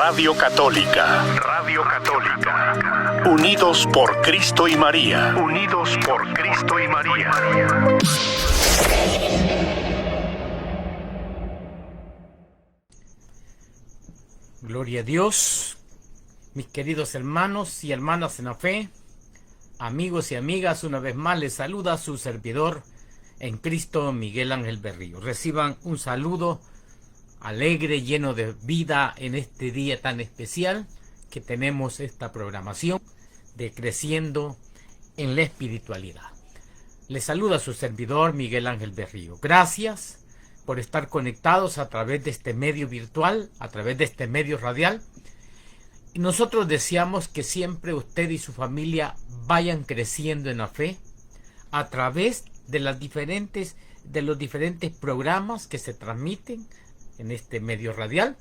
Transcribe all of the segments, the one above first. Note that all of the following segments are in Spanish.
Radio Católica. Radio Católica. Unidos por Cristo y María. Unidos por Cristo y María. Gloria a Dios, mis queridos hermanos y hermanas en la fe, amigos y amigas, una vez más les saluda su servidor en Cristo, Miguel Ángel Berrío. Reciban un saludo alegre, lleno de vida en este día tan especial que tenemos esta programación de Creciendo en la Espiritualidad. Les saluda su servidor Miguel Ángel Berrío. Gracias por estar conectados a través de este medio virtual, a través de este medio radial. Y nosotros deseamos que siempre usted y su familia vayan creciendo en la fe a través de los diferentes programas que se transmiten en este medio radial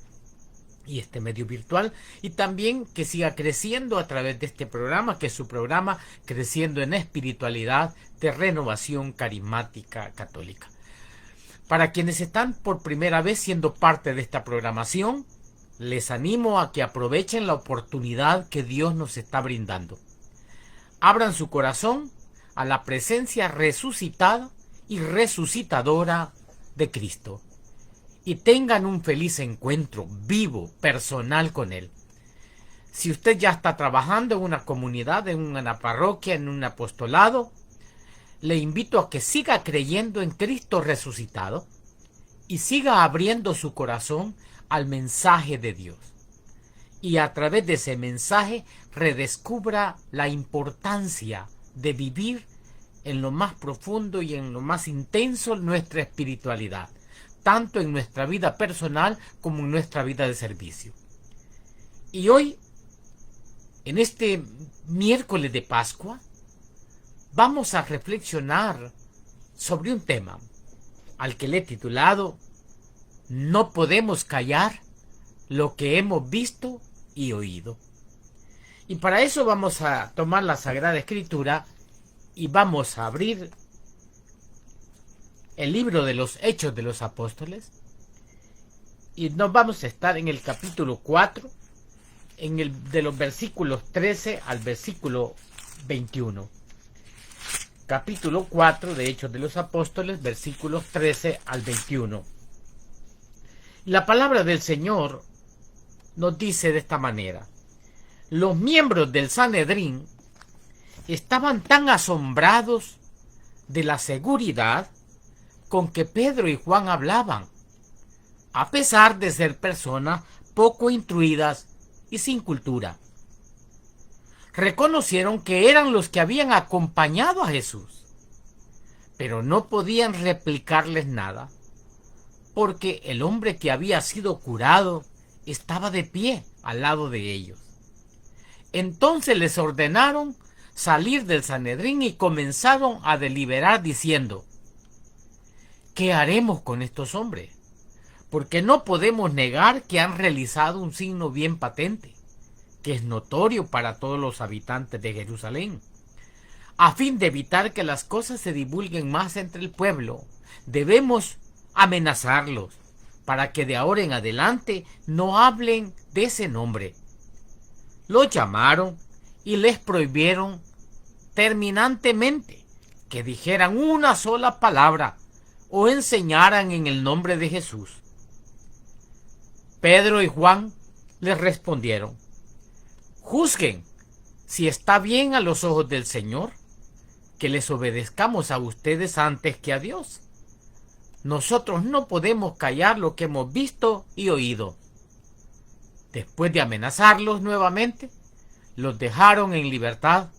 y este medio virtual, y también que siga creciendo a través de este programa, que es su programa Creciendo en Espiritualidad de Renovación Carismática Católica. Para quienes están por primera vez siendo parte de esta programación, les animo a que aprovechen la oportunidad que Dios nos está brindando. Abran su corazón a la presencia resucitada y resucitadora de Cristo y tengan un feliz encuentro vivo, personal con Él. Si usted ya está trabajando en una comunidad, en una parroquia, en un apostolado, le invito a que siga creyendo en Cristo resucitado y siga abriendo su corazón al mensaje de Dios. Y a través de ese mensaje redescubra la importancia de vivir en lo más profundo y en lo más intenso nuestra espiritualidad, tanto en nuestra vida personal como en nuestra vida de servicio. Y hoy, en este miércoles de Pascua, vamos a reflexionar sobre un tema al que le he titulado No podemos callar lo que hemos visto y oído. Y para eso vamos a tomar la Sagrada Escritura y vamos a abrir el libro de los Hechos de los Apóstoles y nos vamos a estar en el capítulo 4, de los versículos 13 al versículo 21. Capítulo 4 de Hechos de los Apóstoles, versículos 13 al 21. La palabra del Señor nos dice de esta manera: los miembros del Sanedrín estaban tan asombrados de la seguridad con que Pedro y Juan hablaban, a pesar de ser personas poco instruidas y sin cultura. Reconocieron que eran los que habían acompañado a Jesús, pero no podían replicarles nada, porque el hombre que había sido curado estaba de pie al lado de ellos. Entonces les ordenaron salir del Sanedrín y comenzaron a deliberar diciendo: ¿qué haremos con estos hombres? Porque no podemos negar que han realizado un signo bien patente, que es notorio para todos los habitantes de Jerusalén. A fin de evitar que las cosas se divulguen más entre el pueblo, debemos amenazarlos para que de ahora en adelante no hablen de ese nombre. Los llamaron y les prohibieron terminantemente que dijeran una sola palabra o enseñaran en el nombre de Jesús. Pedro y Juan les respondieron: juzguen si está bien a los ojos del Señor que les obedezcamos a ustedes antes que a Dios. Nosotros no podemos callar lo que hemos visto y oído. Después de amenazarlos nuevamente, los dejaron en libertad,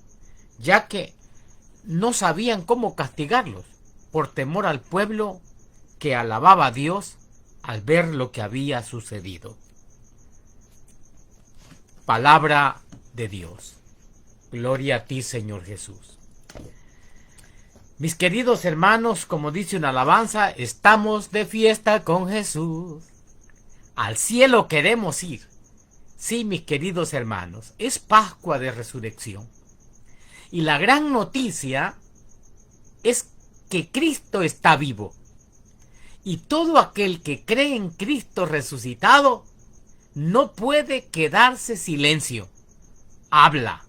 ya que no sabían cómo castigarlos por temor al pueblo que alababa a Dios al ver lo que había sucedido. Palabra de Dios. Gloria a ti, Señor Jesús. Mis queridos hermanos, como dice una alabanza, estamos de fiesta con Jesús. Al cielo queremos ir. Sí, mis queridos hermanos, es Pascua de Resurrección. Y la gran noticia es que Cristo está vivo. Y todo aquel que cree en Cristo resucitado no puede quedarse silencio. Habla.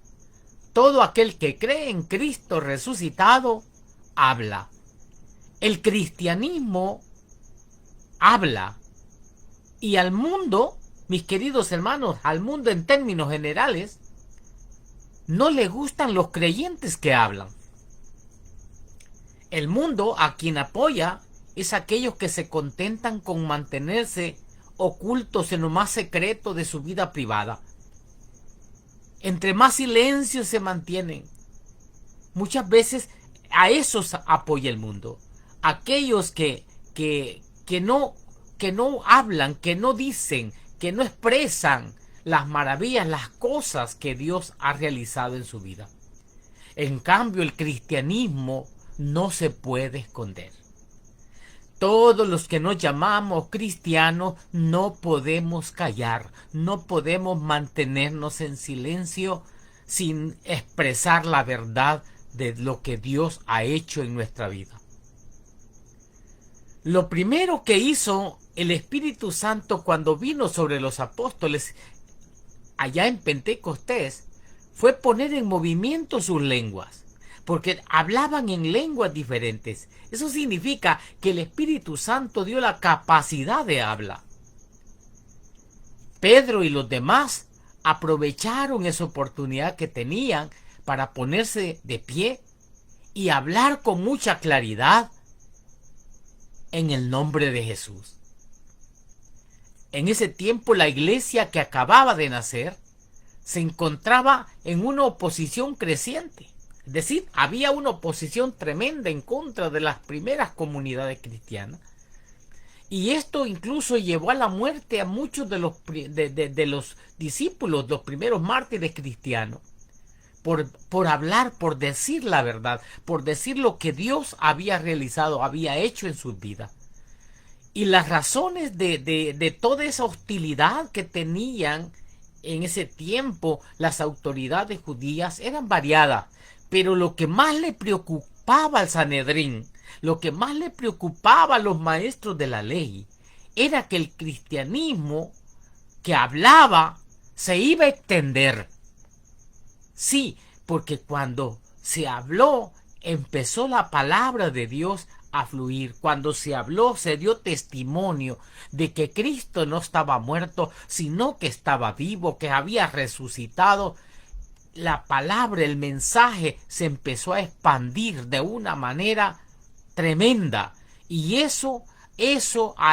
Todo aquel que cree en Cristo resucitado, habla. El cristianismo habla. Y al mundo, mis queridos hermanos, al mundo en términos generales, no le gustan los creyentes que hablan. El mundo a quien apoya es aquellos que se contentan con mantenerse ocultos en lo más secreto de su vida privada. Entre más silencio se mantienen, muchas veces a esos apoya el mundo. Aquellos que no hablan, que no dicen, que no expresan las maravillas, las cosas que Dios ha realizado en su vida. En cambio, el cristianismo no se puede esconder. Todos los que nos llamamos cristianos no podemos callar, no podemos mantenernos en silencio sin expresar la verdad de lo que Dios ha hecho en nuestra vida. Lo primero que hizo el Espíritu Santo cuando vino sobre los apóstoles allá en Pentecostés fue poner en movimiento sus lenguas, porque hablaban en lenguas diferentes. Eso significa que el Espíritu Santo dio la capacidad de habla. Pedro y los demás aprovecharon esa oportunidad que tenían para ponerse de pie y hablar con mucha claridad en el nombre de Jesús. En ese tiempo la iglesia que acababa de nacer se encontraba en una oposición creciente. Es decir, había una oposición tremenda en contra de las primeras comunidades cristianas. Y esto incluso llevó a la muerte a muchos de los discípulos, los primeros mártires cristianos, por hablar, por decir la verdad, por decir lo que Dios había realizado, había hecho en sus vidas. Y las razones de toda esa hostilidad que tenían en ese tiempo las autoridades judías eran variadas. Pero lo que más le preocupaba al Sanedrín, lo que más le preocupaba a los maestros de la ley, era que el cristianismo que hablaba se iba a extender. Sí, porque cuando se habló, empezó la palabra de Dios a fluir. Cuando se habló, se dio testimonio de que Cristo no estaba muerto, sino que estaba vivo, que había resucitado. La palabra, el mensaje se empezó a expandir de una manera tremenda. Y a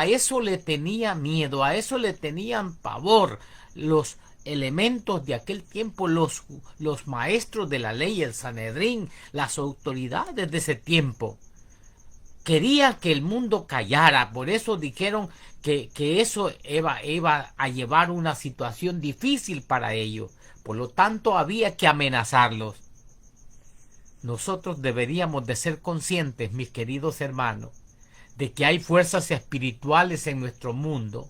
eso le tenía miedo, a eso le tenían pavor los elementos de aquel tiempo, los maestros de la ley, el Sanedrín, las autoridades de ese tiempo. Querían que el mundo callara, por eso dijeron que eso iba a llevar una situación difícil para ellos. Por lo tanto, había que amenazarlos. Nosotros deberíamos de ser conscientes, mis queridos hermanos, de que hay fuerzas espirituales en nuestro mundo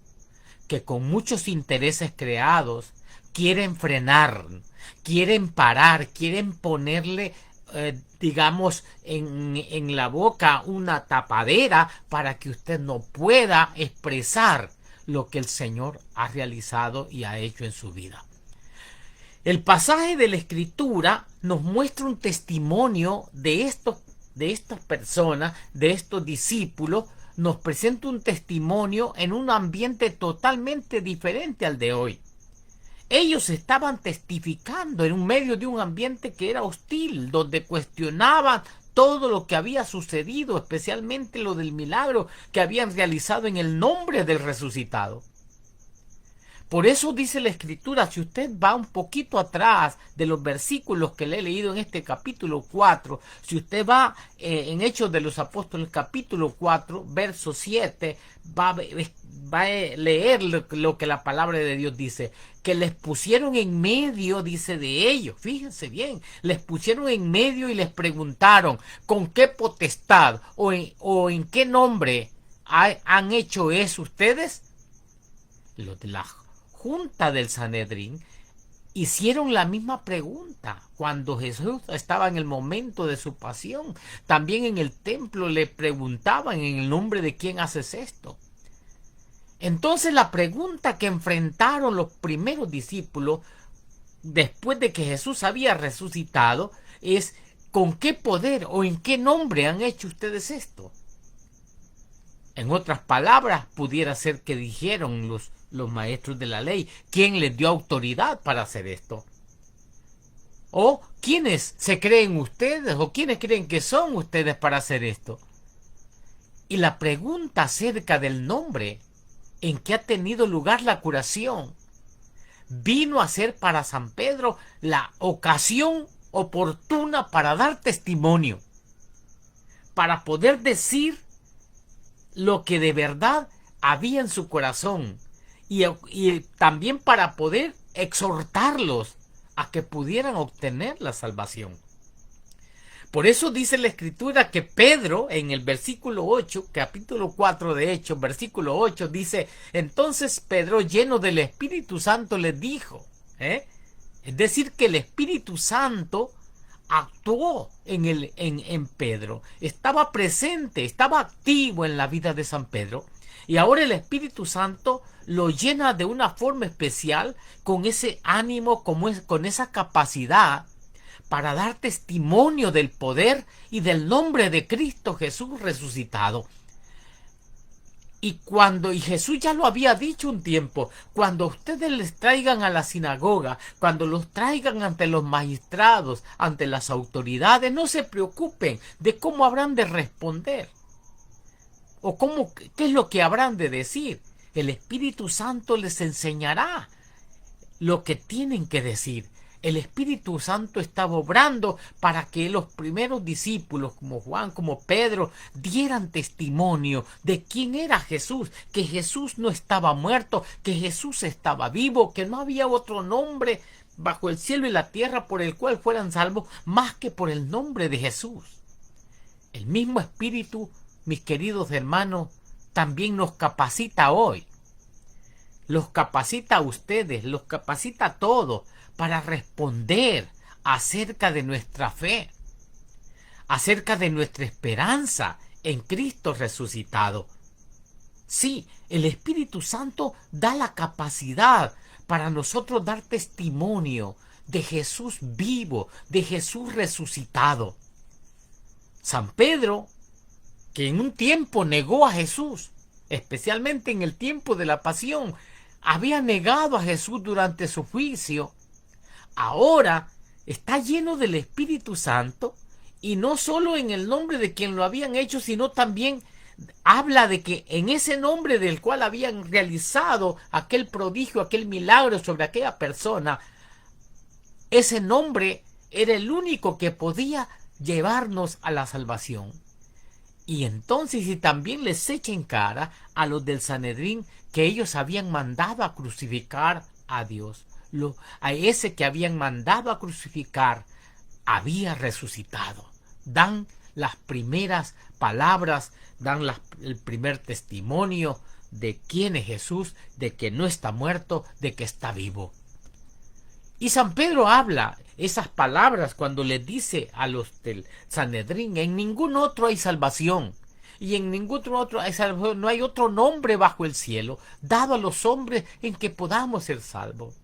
que con muchos intereses creados quieren frenar, quieren parar, quieren ponerle, digamos, en la boca una tapadera para que usted no pueda expresar lo que el Señor ha realizado y ha hecho en su vida. El pasaje de la Escritura nos muestra un testimonio de estas personas, de estos discípulos. Nos presenta un testimonio en un ambiente totalmente diferente al de hoy. Ellos estaban testificando en medio de un ambiente que era hostil, donde cuestionaban todo lo que había sucedido, especialmente lo del milagro que habían realizado en el nombre del resucitado. Por eso dice la Escritura, si usted va un poquito atrás de los versículos que le he leído en este capítulo 4, si usted va en Hechos de los Apóstoles capítulo 4, verso 7, va a leer lo que la palabra de Dios dice, que les pusieron en medio, dice, de ellos, fíjense bien, les pusieron en medio y les preguntaron, ¿con qué potestad o en qué nombre han hecho eso ustedes? Los de la junta del Sanedrín hicieron la misma pregunta cuando Jesús estaba en el momento de su pasión. También en el templo le preguntaban, ¿en el nombre de quién haces esto? Entonces la pregunta que enfrentaron los primeros discípulos después de que Jesús había resucitado es: ¿con qué poder o en qué nombre han hecho ustedes esto? En otras palabras, pudiera ser que dijeron los maestros de la ley: ¿quién les dio autoridad para hacer esto? ¿O quiénes se creen ustedes? ¿O quiénes creen que son ustedes para hacer esto? Y la pregunta acerca del nombre en que ha tenido lugar la curación vino a ser para San Pedro la ocasión oportuna para dar testimonio, para poder decir lo que de verdad había en su corazón y también para poder exhortarlos a que pudieran obtener la salvación. Por eso dice la Escritura que Pedro, en el versículo 8, capítulo 4 de Hechos, versículo 8, dice: entonces Pedro, lleno del Espíritu Santo, les dijo, es decir, que el Espíritu Santo actuó en Pedro, estaba presente, estaba activo en la vida de San Pedro, y ahora el Espíritu Santo lo llena de una forma especial, con ese ánimo, con esa capacidad para dar testimonio del poder y del nombre de Cristo Jesús resucitado. Y Jesús ya lo había dicho un tiempo: cuando ustedes les traigan a la sinagoga, cuando los traigan ante los magistrados, ante las autoridades, no se preocupen de cómo habrán de responder o qué es lo que habrán de decir. El Espíritu Santo les enseñará lo que tienen que decir. El Espíritu Santo estaba obrando para que los primeros discípulos, como Juan, como Pedro, dieran testimonio de quién era Jesús, que Jesús no estaba muerto, que Jesús estaba vivo, que no había otro nombre bajo el cielo y la tierra por el cual fueran salvos más que por el nombre de Jesús. El mismo Espíritu, mis queridos hermanos, también nos capacita hoy. Los capacita a ustedes, los capacita a todos para responder acerca de nuestra fe, acerca de nuestra esperanza en Cristo resucitado. Sí, el Espíritu Santo da la capacidad para nosotros dar testimonio de Jesús vivo, de Jesús resucitado. San Pedro, que en un tiempo negó a Jesús, especialmente en el tiempo de la pasión, había negado a Jesús durante su juicio, ahora está lleno del Espíritu Santo, y no solo en el nombre de quien lo habían hecho, sino también habla de que en ese nombre del cual habían realizado aquel prodigio, aquel milagro sobre aquella persona, ese nombre era el único que podía llevarnos a la salvación. Y entonces, y también les echa en cara a los del Sanedrín que ellos habían mandado a crucificar a Dios. A ese que habían mandado a crucificar había resucitado. Dan las primeras palabras, dan el primer testimonio de quién es Jesús, de que no está muerto, de que está vivo. Y San Pedro habla esas palabras cuando les dice a los del Sanedrín: en ningún otro hay salvación, y en ningún otro hay salvación, no hay otro nombre bajo el cielo dado a los hombres en que podamos ser salvos.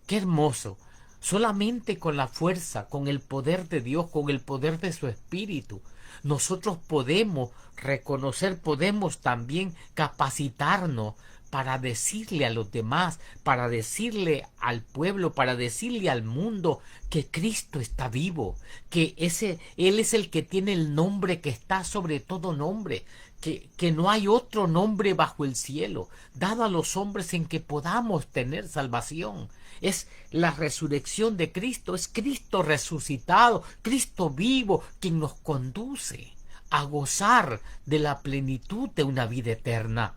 ¡Qué hermoso! Solamente con la fuerza, con el poder de Dios, con el poder de su Espíritu, nosotros podemos reconocer, podemos también capacitarnos para decirle a los demás, para decirle al pueblo, para decirle al mundo que Cristo está vivo, que Él es el que tiene el nombre que está sobre todo nombre, que no hay otro nombre bajo el cielo dado a los hombres en que podamos tener salvación. Es la resurrección de Cristo, es Cristo resucitado, Cristo vivo, quien nos conduce a gozar de la plenitud de una vida eterna.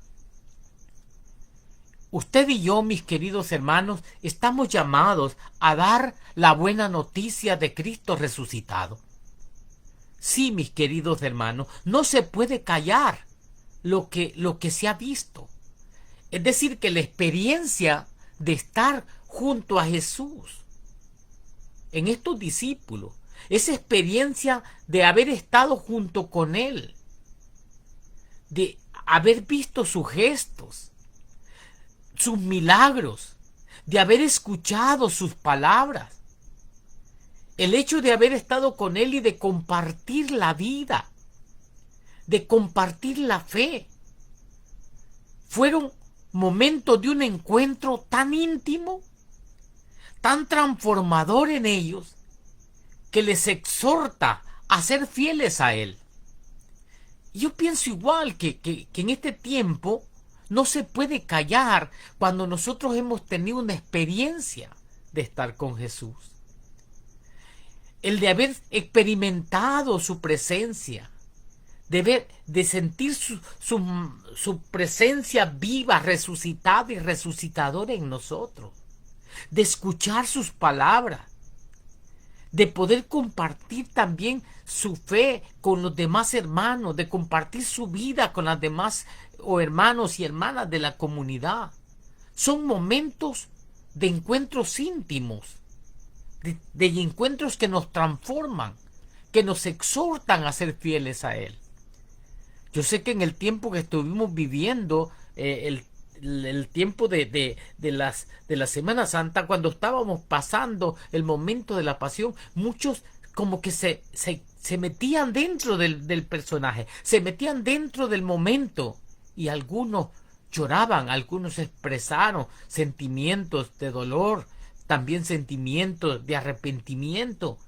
Usted y yo, mis queridos hermanos, estamos llamados a dar la buena noticia de Cristo resucitado. Sí, mis queridos hermanos, no se puede callar lo que se ha visto. Es decir, que la experiencia de estar junto a Jesús en estos discípulos, esa experiencia de haber estado junto con Él, de haber visto sus gestos, sus milagros, de haber escuchado sus palabras, el hecho de haber estado con Él y de compartir la vida, de compartir la fe, fueron momentos de un encuentro tan íntimo, tan transformador en ellos, que les exhorta a ser fieles a Él. Yo pienso igual que en este tiempo no se puede callar cuando nosotros hemos tenido una experiencia de estar con Jesús. El de haber experimentado su presencia, de sentir su presencia viva, resucitada y resucitadora en nosotros, de escuchar sus palabras, de poder compartir también su fe con los demás hermanos, de compartir su vida con las demás hermanos y hermanas de la comunidad. Son momentos de encuentros íntimos, de encuentros que nos transforman, que nos exhortan a ser fieles a Él. Yo sé que en el tiempo que estuvimos viviendo, el tiempo de la Semana Santa, cuando estábamos pasando el momento de la pasión, muchos como que se metían dentro del personaje, se metían dentro del momento, y algunos lloraban, algunos expresaron sentimientos de dolor, también sentimientos de arrepentimiento.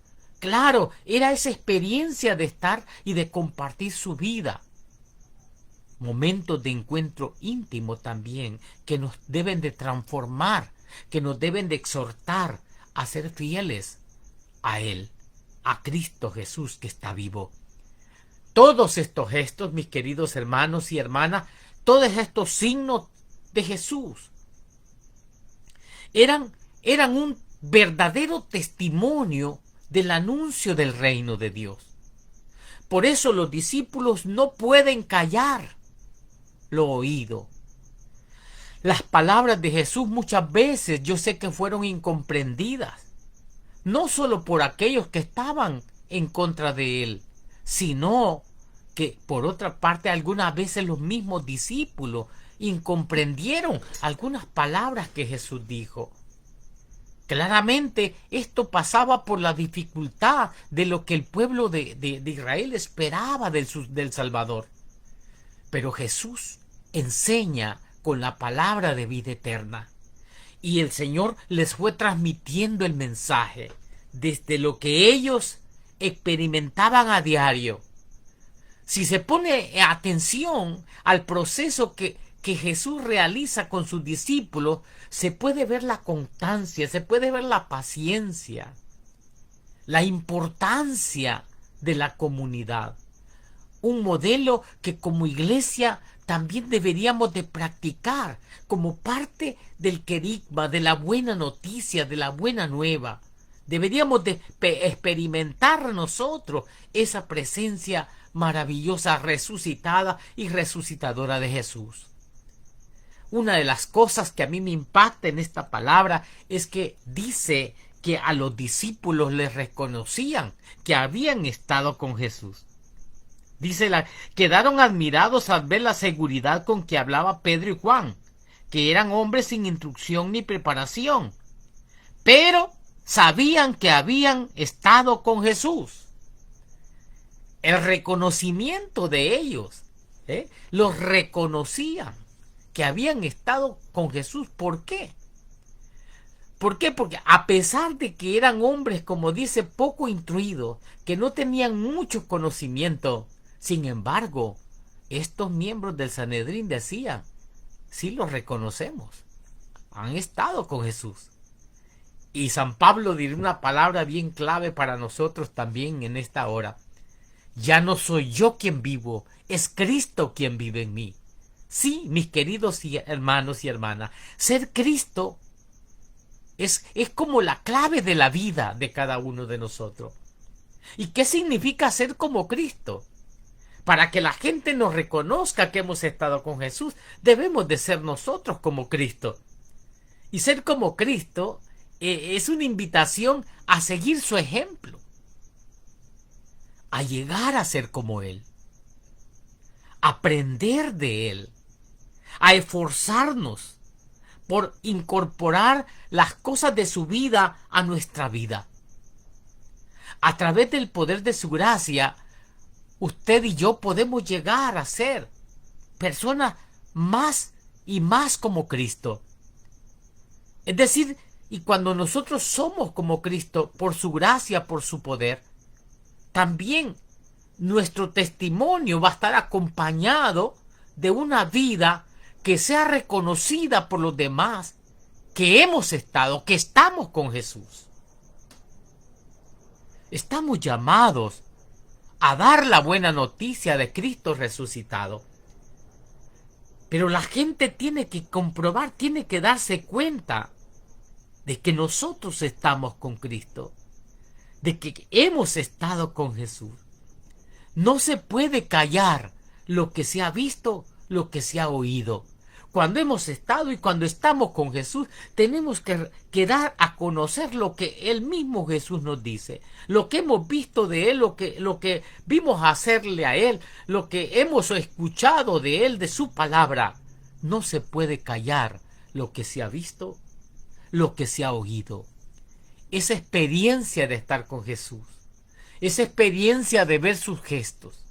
Claro, era esa experiencia de estar y de compartir su vida. Momentos de encuentro íntimo también, que nos deben de transformar, que nos deben de exhortar a ser fieles a Él, a Cristo Jesús que está vivo. Todos estos gestos, mis queridos hermanos y hermanas, todos estos signos de Jesús, eran un verdadero testimonio del anuncio del reino de Dios. Por eso los discípulos no pueden callar lo oído. Las palabras de Jesús muchas veces yo sé que fueron incomprendidas, no solo por aquellos que estaban en contra de Él, sino que por otra parte algunas veces los mismos discípulos incomprendieron algunas palabras que Jesús dijo. Claramente esto pasaba por la dificultad de lo que el pueblo de Israel esperaba del Salvador. Pero Jesús enseña con la palabra de vida eterna. Y el Señor les fue transmitiendo el mensaje desde lo que ellos experimentaban a diario. Si se pone atención al proceso que Jesús realiza con sus discípulos, se puede ver la constancia, se puede ver la paciencia, la importancia de la comunidad. Un modelo que como iglesia también deberíamos de practicar como parte del querigma, de la buena noticia, de la buena nueva. Deberíamos de experimentar nosotros esa presencia maravillosa, resucitada y resucitadora de Jesús. Una de las cosas que a mí me impacta en esta palabra es que dice que a los discípulos les reconocían que habían estado con Jesús. Dice, quedaron admirados al ver la seguridad con que hablaba Pedro y Juan, que eran hombres sin instrucción ni preparación, pero sabían que habían estado con Jesús. El reconocimiento de ellos, los reconocían que habían estado con Jesús. ¿Por qué? ¿Por qué? Porque a pesar de que eran hombres, como dice, poco instruidos, que no tenían mucho conocimiento, sin embargo, estos miembros del Sanedrín decían, sí los reconocemos, han estado con Jesús. Y San Pablo dirá una palabra bien clave para nosotros también en esta hora. Ya no soy yo quien vivo, es Cristo quien vive en mí. Sí, mis queridos hermanos y hermanas, ser Cristo es como la clave de la vida de cada uno de nosotros. ¿Y qué significa ser como Cristo? Para que la gente nos reconozca que hemos estado con Jesús, debemos de ser nosotros como Cristo. Y ser como Cristo es una invitación a seguir su ejemplo, a llegar a ser como Él, a aprender de Él, a esforzarnos por incorporar las cosas de su vida a nuestra vida. A través del poder de su gracia, usted y yo podemos llegar a ser personas más y más como Cristo. Es decir, y cuando nosotros somos como Cristo, por su gracia, por su poder, también nuestro testimonio va a estar acompañado de una vida que sea reconocida por los demás, que hemos estado, que estamos con Jesús. Estamos llamados a dar la buena noticia de Cristo resucitado. Pero la gente tiene que comprobar, tiene que darse cuenta de que nosotros estamos con Cristo, de que hemos estado con Jesús. No se puede callar lo que se ha visto, lo que se ha oído. Cuando hemos estado y cuando estamos con Jesús, tenemos que dar a conocer lo que el mismo Jesús nos dice, lo que hemos visto de Él, lo que vimos hacerle a Él, lo que hemos escuchado de Él, de su palabra. No se puede callar lo que se ha visto, lo que se ha oído. Esa experiencia de estar con Jesús, esa experiencia de ver sus gestos,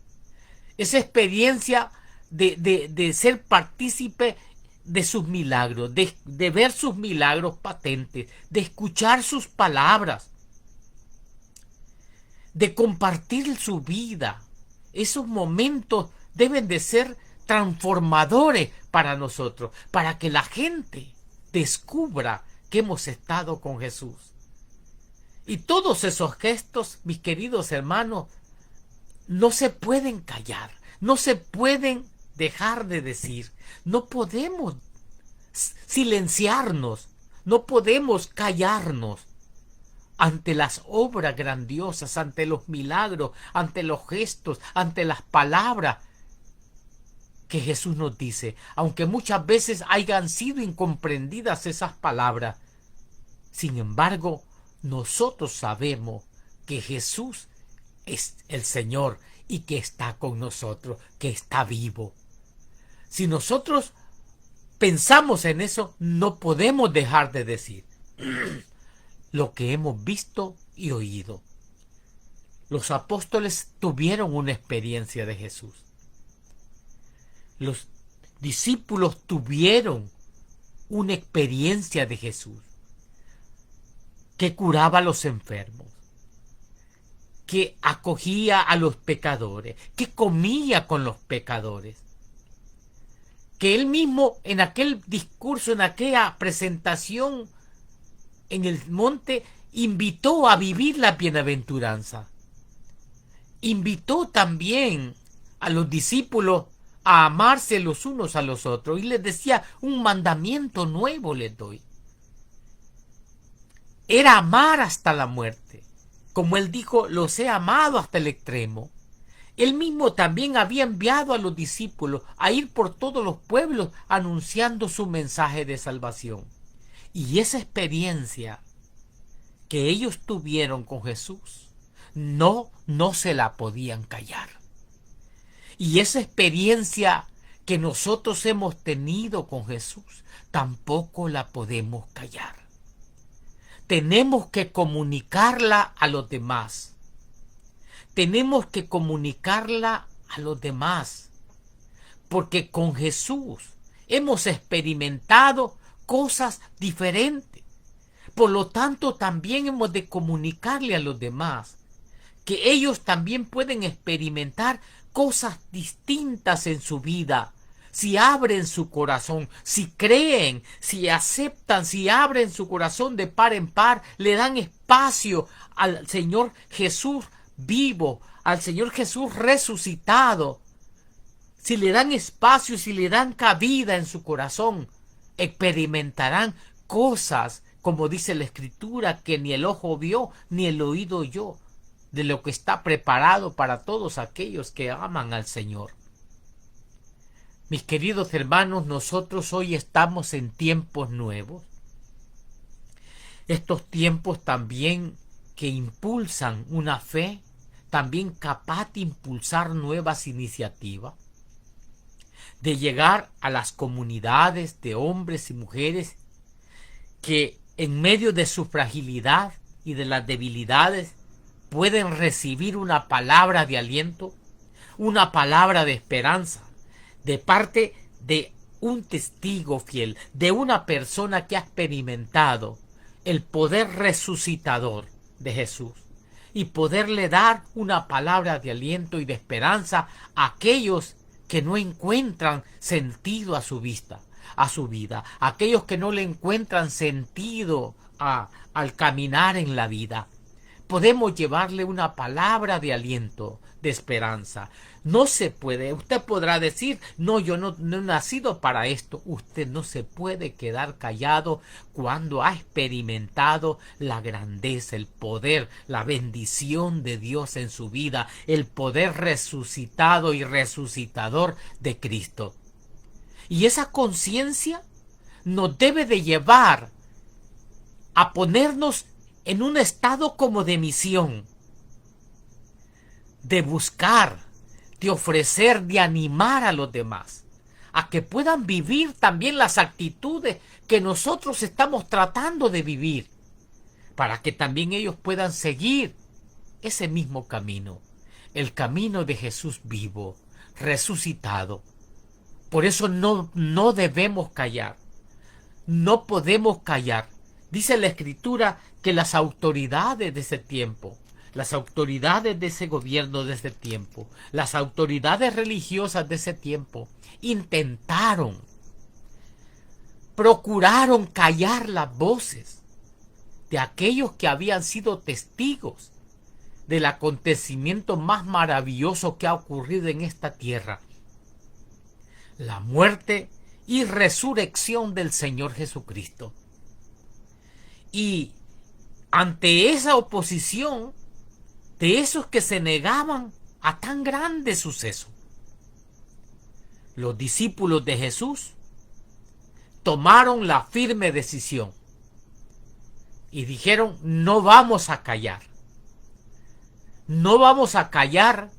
esa experiencia de ser partícipe de sus milagros, de ver sus milagros patentes, de escuchar sus palabras, de compartir su vida. Esos momentos deben de ser transformadores para nosotros, para que la gente descubra que hemos estado con Jesús. Y todos esos gestos, mis queridos hermanos, no se pueden callar, no se pueden dejar de decir. No podemos silenciarnos, no podemos callarnos ante las obras grandiosas, ante los milagros, ante los gestos, ante las palabras que Jesús nos dice. Aunque muchas veces hayan sido incomprendidas esas palabras, sin embargo, nosotros sabemos que Jesús es el Señor y que está con nosotros, que está vivo. Si nosotros pensamos en eso, no podemos dejar de decir lo que hemos visto y oído. Los apóstoles tuvieron una experiencia de Jesús. Los discípulos tuvieron una experiencia de Jesús, que curaba a los enfermos, que acogía a los pecadores, que comía con los pecadores, que él mismo en aquel discurso, en aquella presentación en el monte, invitó a vivir la bienaventuranza. Invitó también a los discípulos a amarse los unos a los otros y les decía: un mandamiento nuevo les doy. Era amar hasta la muerte. Como él dijo, los he amado hasta el extremo. Él mismo también había enviado a los discípulos a ir por todos los pueblos anunciando su mensaje de salvación. Y esa experiencia que ellos tuvieron con Jesús, no se la podían callar. Y esa experiencia que nosotros hemos tenido con Jesús, tampoco la podemos callar. Tenemos que comunicarla a los demás. Tenemos que comunicarla a los demás. Porque con Jesús hemos experimentado cosas diferentes. Por lo tanto, también hemos de comunicarle a los demás que ellos también pueden experimentar cosas distintas en su vida. Si abren su corazón, si creen, si aceptan, si abren su corazón de par en par, le dan espacio al Señor Jesús vivo, al Señor Jesús resucitado. Si le dan espacio, si le dan cabida en su corazón, experimentarán cosas, como dice la Escritura, que ni el ojo vio, ni el oído oyó, de lo que está preparado para todos aquellos que aman al Señor. Mis queridos hermanos, nosotros hoy estamos en tiempos nuevos. Estos tiempos también que impulsan una fe, también capaz de impulsar nuevas iniciativas, de llegar a las comunidades de hombres y mujeres que en medio de su fragilidad y de las debilidades pueden recibir una palabra de aliento, una palabra de esperanza de parte de un testigo fiel, de una persona que ha experimentado el poder resucitador de Jesús y poderle dar una palabra de aliento y de esperanza a aquellos que no encuentran sentido a su vista, a su vida, aquellos que no le encuentran sentido al caminar en la vida. Podemos llevarle una palabra de aliento, de esperanza. No se puede, usted podrá decir, no, yo no he nacido para esto. Usted no se puede quedar callado cuando ha experimentado la grandeza, el poder, la bendición de Dios en su vida, el poder resucitado y resucitador de Cristo. Y esa conciencia nos debe de llevar a ponernos en un estado como de misión, de buscar, de ofrecer, de animar a los demás, a que puedan vivir también las actitudes que nosotros estamos tratando de vivir, para que también ellos puedan seguir ese mismo camino, el camino de Jesús vivo, resucitado. Por eso no debemos callar, no podemos callar. Dice la Escritura que las autoridades de ese tiempo, las autoridades de ese gobierno de ese tiempo, las autoridades religiosas de ese tiempo, procuraron callar las voces de aquellos que habían sido testigos del acontecimiento más maravilloso que ha ocurrido en esta tierra, la muerte y resurrección del Señor Jesucristo. Y ante esa oposición de esos que se negaban a tan grande suceso, los discípulos de Jesús tomaron la firme decisión y dijeron, no vamos a callar, no vamos a callar,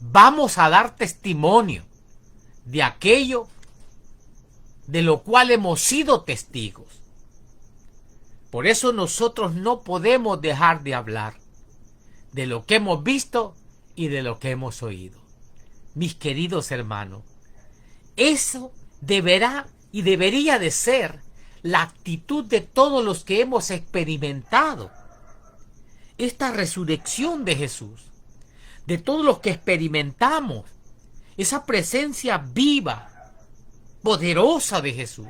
vamos a dar testimonio de aquello de lo cual hemos sido testigos. Por eso nosotros no podemos dejar de hablar de lo que hemos visto y de lo que hemos oído. Mis queridos hermanos, eso deberá y debería de ser la actitud de todos los que hemos experimentado esta resurrección de Jesús, de todos los que experimentamos esa presencia viva, poderosa de Jesús,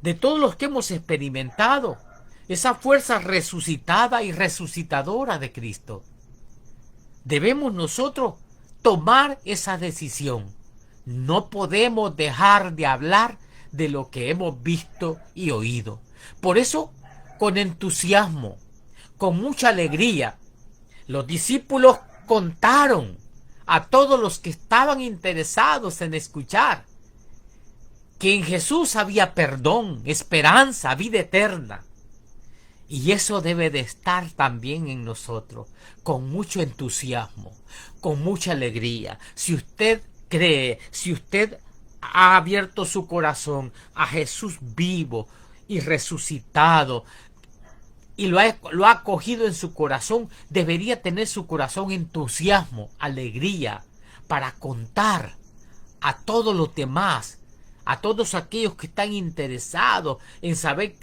de todos los que hemos experimentado esa fuerza resucitada y resucitadora de Cristo. Debemos nosotros tomar esa decisión. No podemos dejar de hablar de lo que hemos visto y oído. Por eso, con entusiasmo, con mucha alegría, los discípulos contaron a todos los que estaban interesados en escuchar que en Jesús había perdón, esperanza, vida eterna. Y eso debe de estar también en nosotros, con mucho entusiasmo, con mucha alegría. Si usted cree, si usted ha abierto su corazón a Jesús vivo y resucitado, y lo ha acogido en su corazón, debería tener su corazón entusiasmo, alegría, para contar a todos los demás, a todos aquellos que están interesados en saber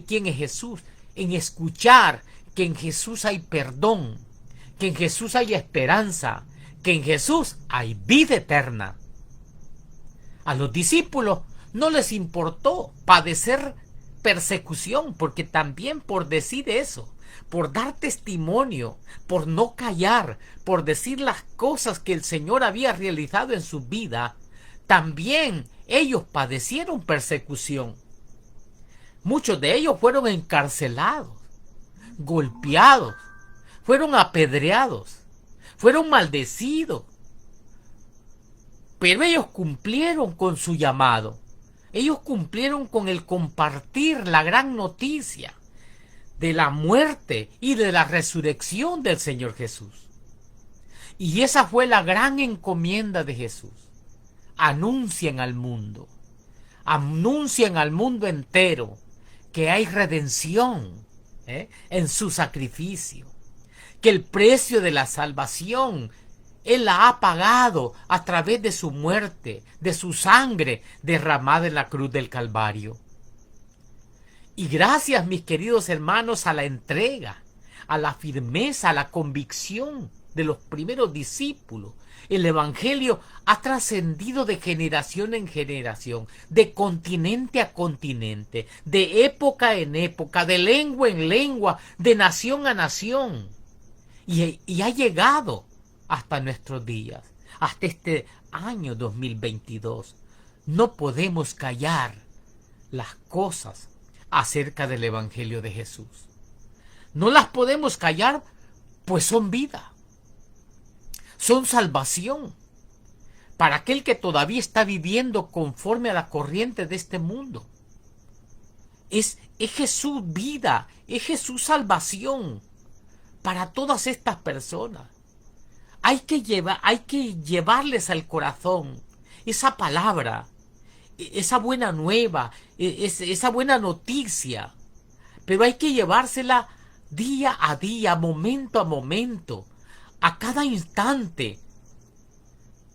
quién es Jesús, en escuchar que en Jesús hay perdón, que en Jesús hay esperanza, que en Jesús hay vida eterna. A los discípulos no les importó padecer persecución, porque también por decir eso, por dar testimonio, por no callar, por decir las cosas que el Señor había realizado en su vida, también ellos padecieron persecución. Muchos de ellos fueron encarcelados, golpeados, fueron apedreados, fueron maldecidos. Pero ellos cumplieron con su llamado. Ellos cumplieron con el compartir la gran noticia de la muerte y de la resurrección del Señor Jesús. Y esa fue la gran encomienda de Jesús. Anuncien al mundo. anuncian al mundo entero que hay redención en su sacrificio, que el precio de la salvación Él la ha pagado a través de su muerte, de su sangre derramada en la cruz del Calvario. Y gracias, mis queridos hermanos, a la entrega, a la firmeza, a la convicción de los primeros discípulos, el Evangelio ha trascendido de generación en generación, de continente a continente, de época en época, de lengua en lengua, de nación a nación. Y ha llegado hasta nuestros días, hasta este año 2022. No podemos callar las cosas acerca del Evangelio de Jesús. No las podemos callar, pues son vida, son salvación para aquel que todavía está viviendo conforme a la corriente de este mundo. Es Jesús vida, es Jesús salvación para todas estas personas. Hay que llevarles al corazón esa palabra, esa buena nueva, esa buena noticia, pero hay que llevársela día a día, momento a momento, a cada instante,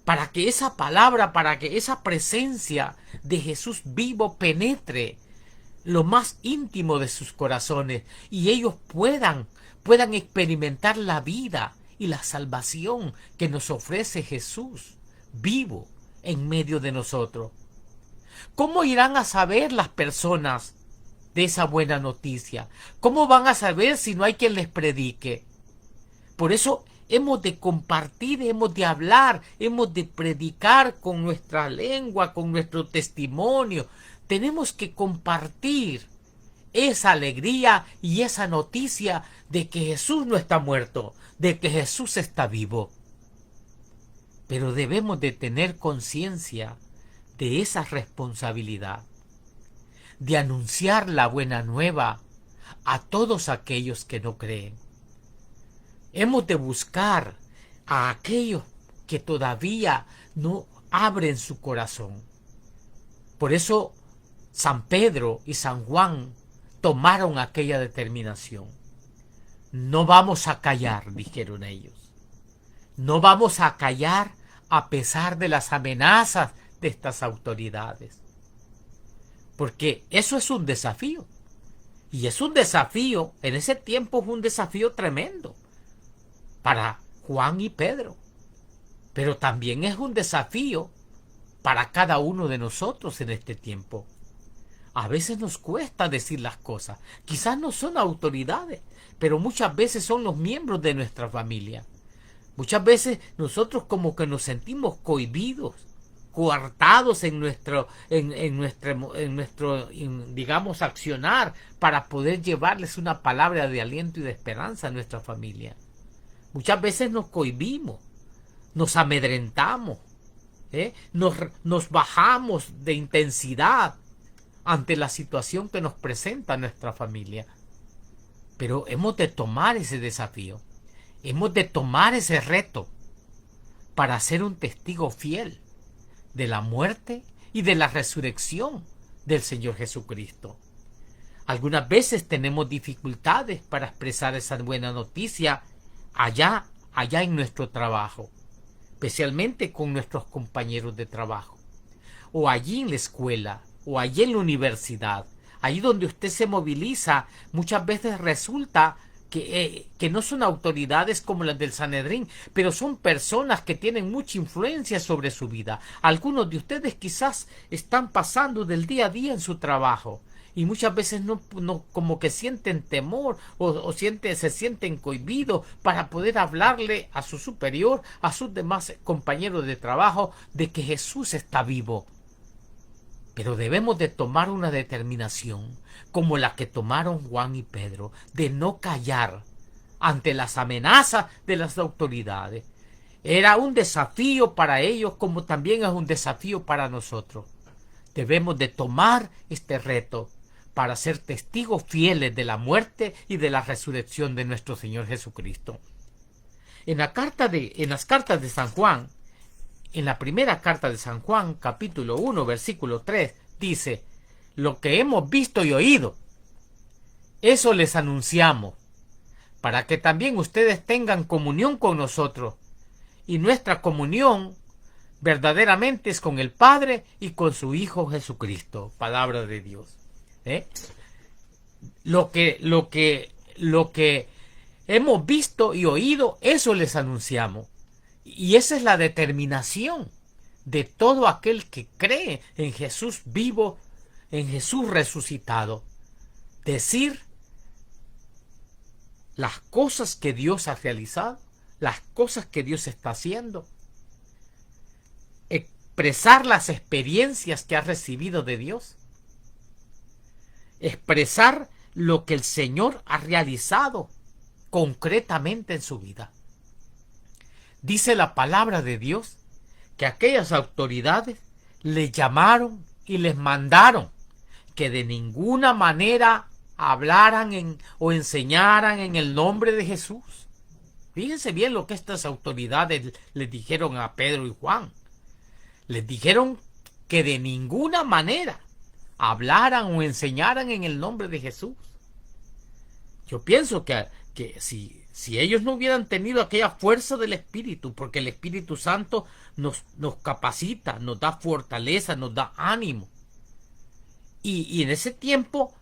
para que esa palabra, para que esa presencia de Jesús vivo penetre lo más íntimo de sus corazones y ellos puedan experimentar la vida y la salvación que nos ofrece Jesús vivo en medio de nosotros. ¿Cómo irán a saber las personas de esa buena noticia? ¿Cómo van a saber si no hay quien les predique? Por eso hemos de compartir, hemos de hablar, hemos de predicar con nuestra lengua, con nuestro testimonio. Tenemos que compartir esa alegría y esa noticia de que Jesús no está muerto, de que Jesús está vivo. Pero debemos de tener conciencia de esa responsabilidad, de anunciar la buena nueva a todos aquellos que no creen. Hemos de buscar a aquellos que todavía no abren su corazón. Por eso San Pedro y San Juan tomaron aquella determinación. No vamos a callar, dijeron ellos. No vamos a callar a pesar de las amenazas de estas autoridades. Porque eso es un desafío. Y es un desafío, en ese tiempo fue un desafío tremendo para Juan y Pedro. Pero también es un desafío para cada uno de nosotros en este tiempo. A veces nos cuesta decir las cosas. Quizás no son autoridades, pero muchas veces son los miembros de nuestra familia. Muchas veces nosotros como que nos sentimos cohibidos, coartados en nuestro, digamos, accionar para poder llevarles una palabra de aliento y de esperanza a nuestra familia. Muchas veces nos cohibimos, nos amedrentamos, nos bajamos de intensidad ante la situación que nos presenta nuestra familia. Pero hemos de tomar ese desafío, hemos de tomar ese reto para ser un testigo fiel de la muerte y de la resurrección del Señor Jesucristo. Algunas veces tenemos dificultades para expresar esa buena noticia allá en nuestro trabajo, especialmente con nuestros compañeros de trabajo, o allí en la escuela, o allí en la universidad. Allí donde usted se moviliza, muchas veces resulta que no son autoridades como las del Sanedrín, pero son personas que tienen mucha influencia sobre su vida. Algunos de ustedes quizás están pasando del día a día en su trabajo y muchas veces no como que sienten temor o se sienten cohibidos para poder hablarle a su superior, a sus demás compañeros de trabajo, de que Jesús está vivo. Pero debemos de tomar una determinación como la que tomaron Juan y Pedro, de no callar ante las amenazas de las autoridades. Era un desafío para ellos como también es un desafío para nosotros. Debemos de tomar este reto para ser testigos fieles de la muerte y de la resurrección de nuestro Señor Jesucristo. En las cartas de San Juan, en la primera carta de San Juan, capítulo 1, versículo 3, dice, lo que hemos visto y oído, eso les anunciamos, para que también ustedes tengan comunión con nosotros. Y nuestra comunión verdaderamente es con el Padre y con su Hijo Jesucristo. Palabra de Dios. Lo que hemos visto y oído, eso les anunciamos. Y esa es la determinación de todo aquel que cree en Jesús vivo, en Jesús resucitado. Decir las cosas que Dios ha realizado, las cosas que Dios está haciendo, expresar las experiencias que ha recibido de Dios, expresar lo que el Señor ha realizado concretamente en su vida. Dice la palabra de Dios que aquellas autoridades le llamaron y les mandaron que de ninguna manera hablaran o enseñaran en el nombre de Jesús. Fíjense bien lo que estas autoridades les dijeron a Pedro y Juan. Les dijeron que de ninguna manera hablaran o enseñaran en el nombre de Jesús. Yo pienso que si ellos no hubieran tenido aquella fuerza del Espíritu, porque el Espíritu Santo nos capacita, nos da fortaleza, nos da ánimo. Y en ese tiempo,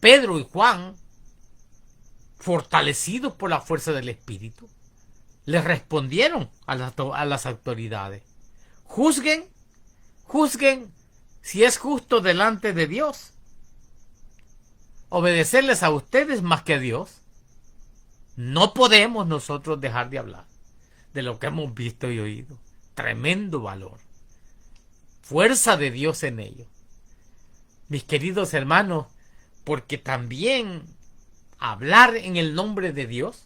Pedro y Juan, fortalecidos por la fuerza del Espíritu, les respondieron a las autoridades: juzguen si es justo delante de Dios obedecerles a ustedes más que a Dios. No podemos nosotros dejar de hablar de lo que hemos visto y oído. Tremendo valor, fuerza de Dios en ello, mis queridos hermanos, porque también hablar en el nombre de Dios,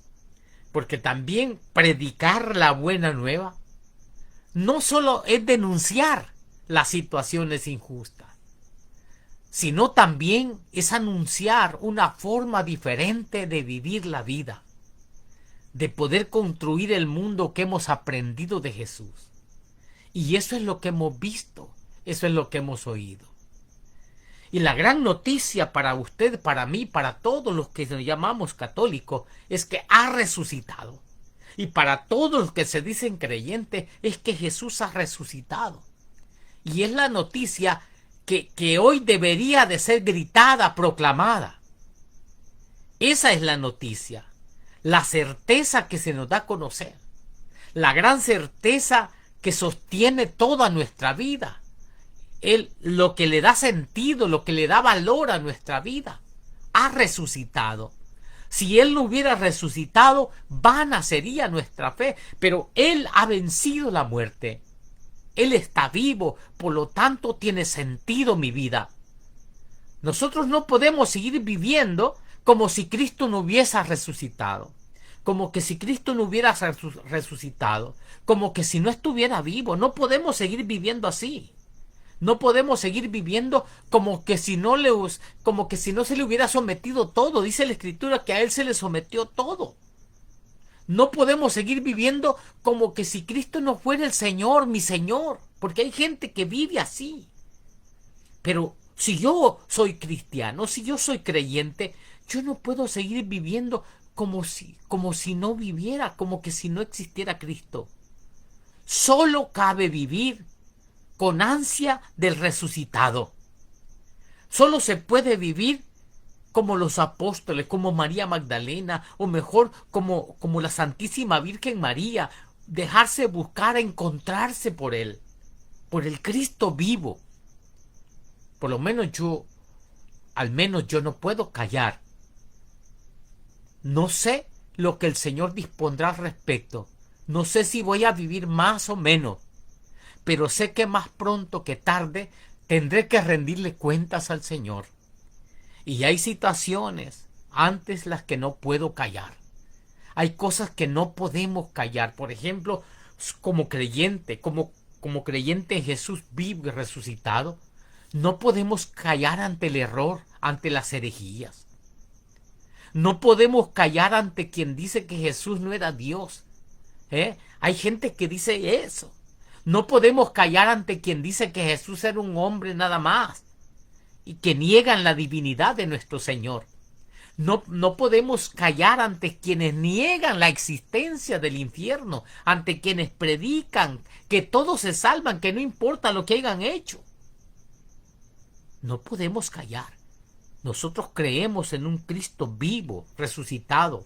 porque también predicar la buena nueva, no solo es denunciar las situaciones injustas, sino también es anunciar una forma diferente de vivir la vida, de poder construir el mundo que hemos aprendido de Jesús. Y eso es lo que hemos visto, eso es lo que hemos oído. Y la gran noticia para usted, para mí, para todos los que nos llamamos católicos, es que ha resucitado. Y para todos los que se dicen creyentes, es que Jesús ha resucitado. Y es la noticia que hoy debería de ser gritada, proclamada. Esa es la noticia, la certeza que se nos da a conocer, la gran certeza que sostiene toda nuestra vida. Lo que le da sentido, lo que le da valor a nuestra vida, ha resucitado. Si Él no hubiera resucitado, vana sería nuestra fe, pero Él ha vencido la muerte. Él está vivo, por lo tanto tiene sentido mi vida. Nosotros no podemos seguir viviendo como si Cristo no hubiese resucitado, como que si Cristo no hubiera resucitado, como que si no estuviera vivo. No podemos seguir viviendo así. No podemos seguir viviendo como que si no se le hubiera sometido todo. Dice la Escritura que a Él se le sometió todo. No podemos seguir viviendo como que si Cristo no fuera el Señor, mi Señor, porque hay gente que vive así. Pero si yo soy cristiano, si yo soy creyente, yo no puedo seguir viviendo como si no viviera, como que si no existiera Cristo. Solo cabe vivir con ansia del resucitado. Solo se puede vivir como los apóstoles, como María Magdalena, o mejor, como la Santísima Virgen María, dejarse buscar, encontrarse por Él, por el Cristo vivo. Por lo menos al menos yo no puedo callar. No sé lo que el Señor dispondrá al respecto. No sé si voy a vivir más o menos, pero sé que más pronto que tarde tendré que rendirle cuentas al Señor. Y hay situaciones antes las que no puedo callar. Hay cosas que no podemos callar. Por ejemplo, como creyente en Jesús vivo y resucitado, no podemos callar ante el error, ante las herejías. No podemos callar ante quien dice que Jesús no era Dios. Hay gente que dice eso. No podemos callar ante quien dice que Jesús era un hombre nada más. y que niegan la divinidad de nuestro Señor. No podemos callar ante quienes niegan la existencia del infierno, ante quienes predican que todos se salvan, que no importa lo que hayan hecho. No podemos callar. Nosotros creemos en un Cristo vivo, resucitado.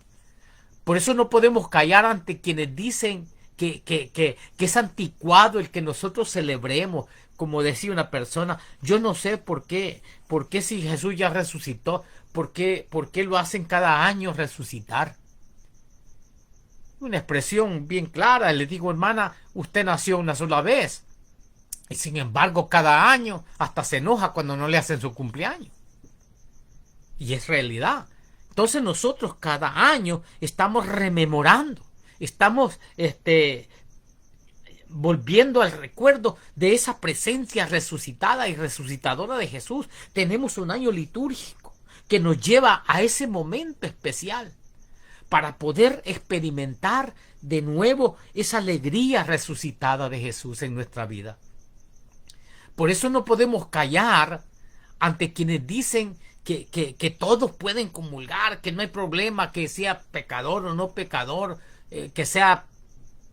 Por eso no podemos callar ante quienes dicen que es anticuado el que nosotros celebremos. Como decía una persona, yo no sé por qué si Jesús ya resucitó, por qué lo hacen cada año resucitar. Una expresión bien clara. Le digo, hermana, usted nació una sola vez. Y sin embargo, cada año hasta se enoja cuando no le hacen su cumpleaños. Y es realidad. Entonces nosotros cada año estamos rememorando, estamos volviendo al recuerdo de esa presencia resucitada y resucitadora de Jesús. Tenemos un año litúrgico que nos lleva a ese momento especial para poder experimentar de nuevo esa alegría resucitada de Jesús en nuestra vida. Por eso no podemos callar ante quienes dicen que todos pueden comulgar, que no hay problema, que sea pecador o no pecador, que sea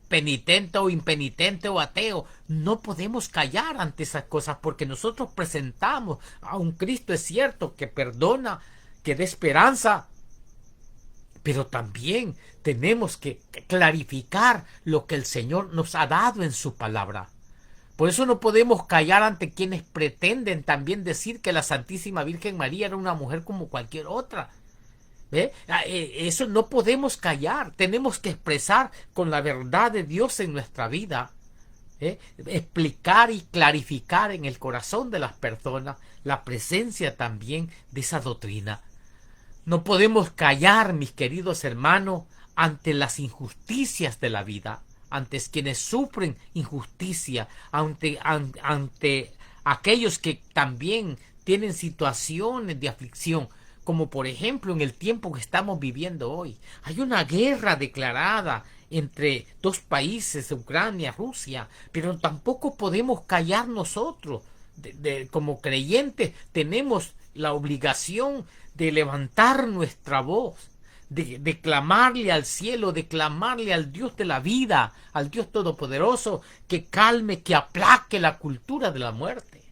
penitente o impenitente o ateo. No podemos callar ante esas cosas, porque nosotros presentamos a un Cristo, es cierto, que perdona, que da esperanza, pero también tenemos que clarificar lo que el Señor nos ha dado en su palabra. Por eso no podemos callar ante quienes pretenden también decir que la Santísima Virgen María era una mujer como cualquier otra. Eso no podemos callar. Tenemos que expresar con la verdad de Dios en nuestra vida. Explicar y clarificar en el corazón de las personas la presencia también de esa doctrina. No podemos callar, mis queridos hermanos, ante las injusticias de la vida, ante quienes sufren injusticia, ante aquellos que también tienen situaciones de aflicción, como por ejemplo en el tiempo que estamos viviendo hoy. Hay una guerra declarada entre dos países, Ucrania, Rusia, pero tampoco podemos callar nosotros. Como creyentes tenemos la obligación de levantar nuestra voz, de clamarle al cielo, de clamarle al Dios de la vida, al Dios todopoderoso, que calme, que aplaque la cultura de la muerte,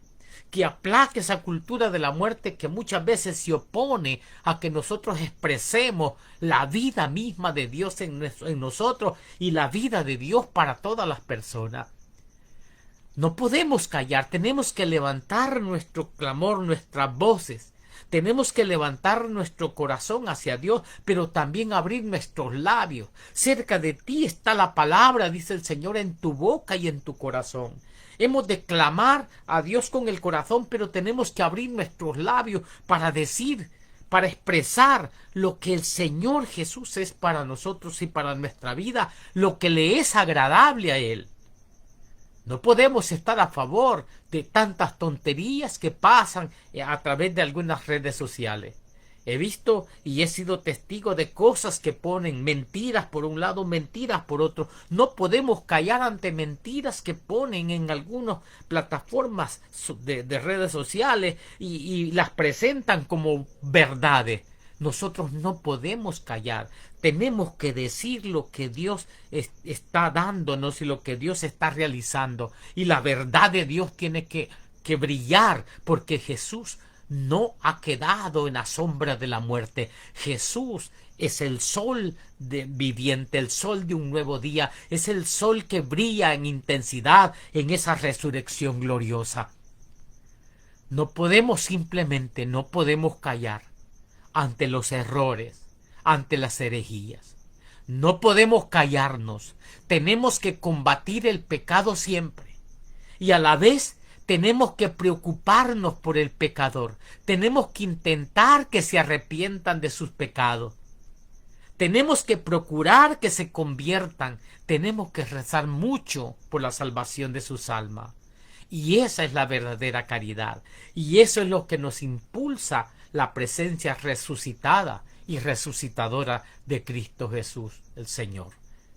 que aplaque esa cultura de la muerte que muchas veces se opone a que nosotros expresemos la vida misma de Dios en nosotros y la vida de Dios para todas las personas. No podemos callar, tenemos que levantar nuestro clamor, nuestras voces. Tenemos que levantar nuestro corazón hacia Dios, pero también abrir nuestros labios. Cerca de ti está la palabra, dice el Señor, en tu boca y en tu corazón. Hemos de clamar a Dios con el corazón, pero tenemos que abrir nuestros labios para decir, para expresar lo que el Señor Jesús es para nosotros y para nuestra vida, lo que le es agradable a Él. No podemos estar a favor de tantas tonterías que pasan a través de algunas redes sociales. He visto y he sido testigo de cosas que ponen mentiras por un lado, mentiras por otro. No podemos callar ante mentiras que ponen en algunas plataformas de redes sociales y las presentan como verdades. Nosotros no podemos callar. Tenemos que decir lo que Dios está dándonos y lo que Dios está realizando. Y la verdad de Dios tiene que brillar, porque Jesús no ha quedado en la sombra de la muerte. Jesús es el sol viviente, el sol de un nuevo día. Es el sol que brilla en intensidad en esa resurrección gloriosa. No podemos callar ante los errores, ante las herejías. No podemos callarnos. Tenemos que combatir el pecado siempre. Y a la vez tenemos que preocuparnos por el pecador. Tenemos que intentar que se arrepientan de sus pecados. Tenemos que procurar que se conviertan. Tenemos que rezar mucho por la salvación de sus almas. Y esa es la verdadera caridad. Y eso es lo que nos impulsa la presencia resucitada y resucitadora de Cristo Jesús, el Señor.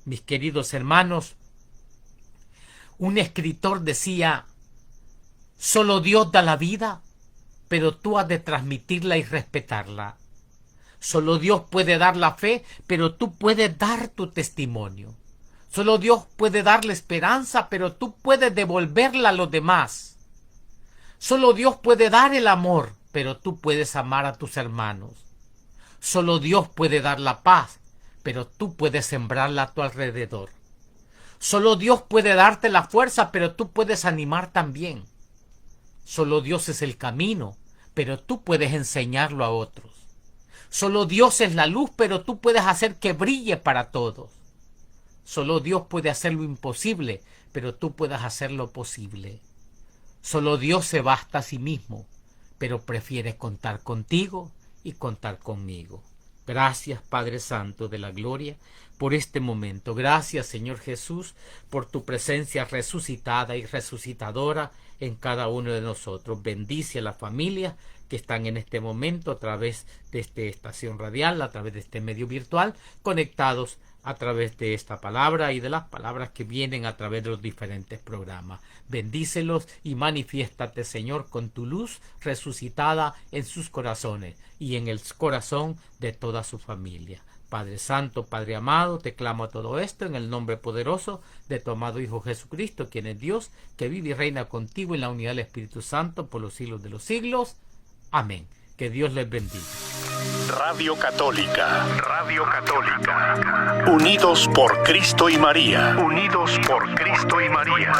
Mis queridos hermanos, un escritor decía: ¿solo Dios da la vida? pero tú has de transmitirla y respetarla. Solo Dios puede dar la fe, pero tú puedes dar tu testimonio. Solo Dios puede darle esperanza, pero tú puedes devolverla a los demás. Solo Dios puede dar el amor, pero tú puedes amar a tus hermanos. Solo Dios puede dar la paz, pero tú puedes sembrarla a tu alrededor. Solo Dios puede darte la fuerza, pero tú puedes animar también. Solo Dios es el camino, pero tú puedes enseñarlo a otros. Solo Dios es la luz, pero tú puedes hacer que brille para todos. Solo Dios puede hacer lo imposible, pero tú puedes hacer lo posible. Solo Dios se basta a sí mismo, pero prefiere contar contigo y contar conmigo. Gracias, Padre Santo de la Gloria, por este momento. Gracias, Señor Jesús, por tu presencia resucitada y resucitadora en cada uno de nosotros. Bendice a las familias que están en este momento a través de esta estación radial, a través de este medio virtual, conectados a través de esta palabra y de las palabras que vienen a través de los diferentes programas. Bendícelos y manifiéstate, Señor, con tu luz resucitada en sus corazones y en el corazón de toda su familia. Padre Santo, Padre amado, te clamo todo esto en el nombre poderoso de tu amado Hijo Jesucristo, quien es Dios, que vive y reina contigo en la unidad del Espíritu Santo por los siglos de los siglos. Amén. Que Dios les bendiga. Radio Católica. Radio Católica. Unidos por Cristo y María. Unidos por Cristo y María.